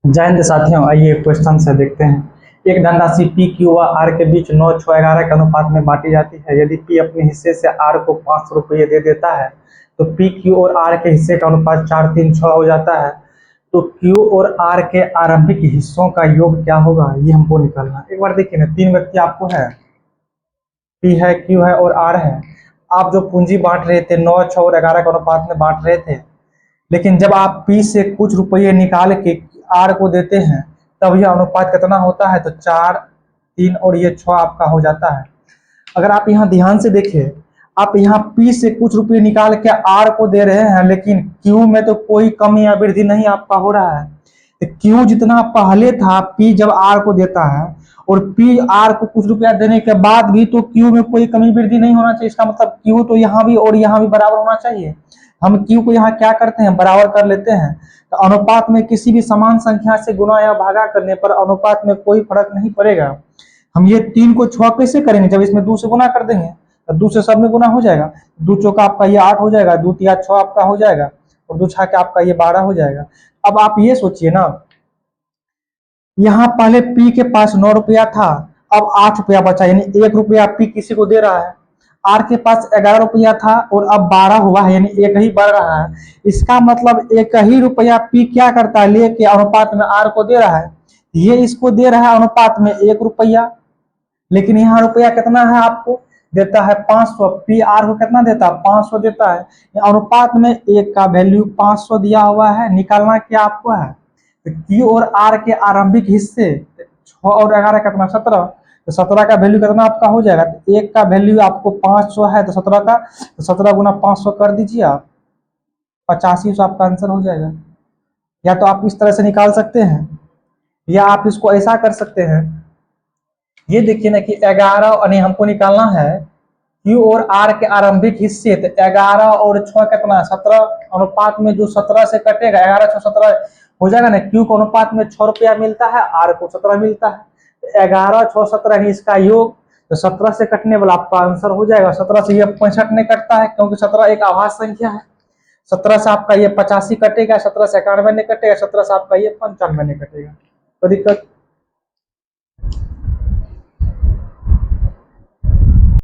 जय हिंद साथियों, आइए क्वेश्चन से देखते हैं। एक धनराशि पी क्यू व आर के बीच 9, 6, 11 के अनुपात में बांटी जाती है। यदि पी अपने हिस्से से आर को 500 रुपये दे देता है तो पी क्यू और आर के हिस्से का अनुपात 4, 3, 6 हो जाता है। तो क्यू और आर के आरंभिक हिस्सों का योग क्या होगा, ये हमको निकालना है। एक बार देखिए ना, 3 व्यक्ति आपको है, पी है, क्यू है और आर है। आप जो पूंजी बांट रहे थे 9, 6 और 11 के अनुपात में बांट रहे थे, लेकिन जब आप पी से कुछ रुपये निकाल के आर को देते हैं तब यह अनुपात कितना होता है, तो 4, 3 और ये 6 आपका हो जाता है। अगर आप यहाँ ध्यान से देखिए, आप यहाँ पी से कुछ रुपये निकाल के आर को दे रहे हैं, लेकिन क्यू में तो कोई कमी या वृद्धि नहीं आपका हो रहा है। तो क्यू जितना पहले था पी जब आर को देता है, और पी आर को कुछ रुपया देने के बाद भी तो क्यू में कोई कमी वृद्धि नहीं होना चाहिए। इसका मतलब क्यू तो यहाँ भी और यहाँ भी बराबर होना चाहिए। हम क्यू को यहाँ क्या करते हैं, बराबर कर लेते हैं। तो अनुपात में किसी भी समान संख्या से गुणा या भागा करने पर अनुपात में कोई फर्क नहीं पड़ेगा। हम ये 3 को 6 कैसे करेंगे, जब इसमें 2 से गुना कर देंगे तो 2 से सब में गुना हो जाएगा। 2 चौका आपका ये 8 हो जाएगा, 2 तिया 6 आपका हो जाएगा, और 2 छक्के आपका ये 12 हो जाएगा। अब आप ये सोचिए ना, यहाँ पहले पी के पास 9 रुपया था, अब 8 रुपया बचा, यानी 1 रुपया पी किसी को दे रहा है। आर के पास 11 रुपया था और अब 12 हुआ है, यानी 1 ही बढ़ रहा है। इसका मतलब 1 ही रुपया पी क्या करता है, लेके अनुपात में आर को दे रहा है। ये इसको दे रहा है अनुपात में 1 रुपया, लेकिन यहाँ रुपया कितना है आपको देता है 500। पी आर को कितना देता है, 500 देता है। अनुपात में 1 का वैल्यू 500 दिया हुआ है। निकालना क्या आपको है, तो क्यू और आर के आरंभिक हिस्से 6 और 11 कितना, 17। तो 17 का वैल्यू कितना आपका हो जाएगा, तो 1 का वैल्यू आपको 500 है, तो 17 का, तो 17 गुना 500 कर दीजिए आप, 8500 आपका आंसर हो जाएगा। या तो आप इस तरह से निकाल सकते हैं, या आप इसको ऐसा कर सकते हैं। ये देखिए ना कि 11 यानी हमको निकालना है क्यू और आर के आरंभिक हिस्से। तो 11 और 6 कितना, 17। अनुपात में जो 17 से कटेगा, 11, 6, 17 हो जाएगा ना। क्यू को अनुपात में 6 रुपया मिलता है, आर को 17 मिलता है। तो 11, 6, 17 यानी इसका योग, तो 17 से कटने वाला आपका आंसर हो जाएगा। 17 से ये 65 नहीं कटता है, क्योंकि 17 एक आभास संख्या है। 17 से आपका ये 85 कटेगा, 17 से 91 नहीं कटेगा, 17 से आपका ये 95 नहीं कटेगा। कोई दिक्कत